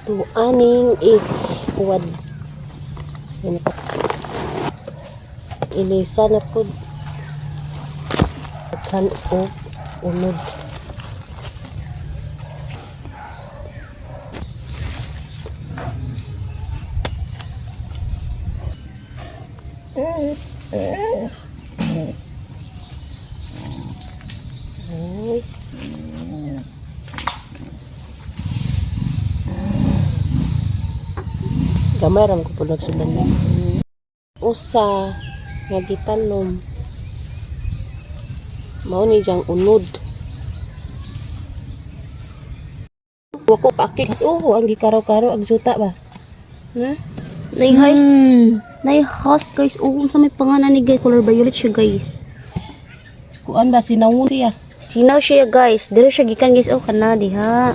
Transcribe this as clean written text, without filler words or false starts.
to aning iwad. Yan pa. Ilisa na po. Kan o unod. Ay. Gamay ram ko po nagsudan na. Usa nga gitanom. Mao ni jang unod. Wako pakik uho ang gikaraw-karaw ang juta ba. Ha? Nay house guys. Sa may pangalan ni guys. Color violet siya guys. Kuan ba sinawon siya? Sinaw siya guys. Dito siya gikan guys. Kana diha.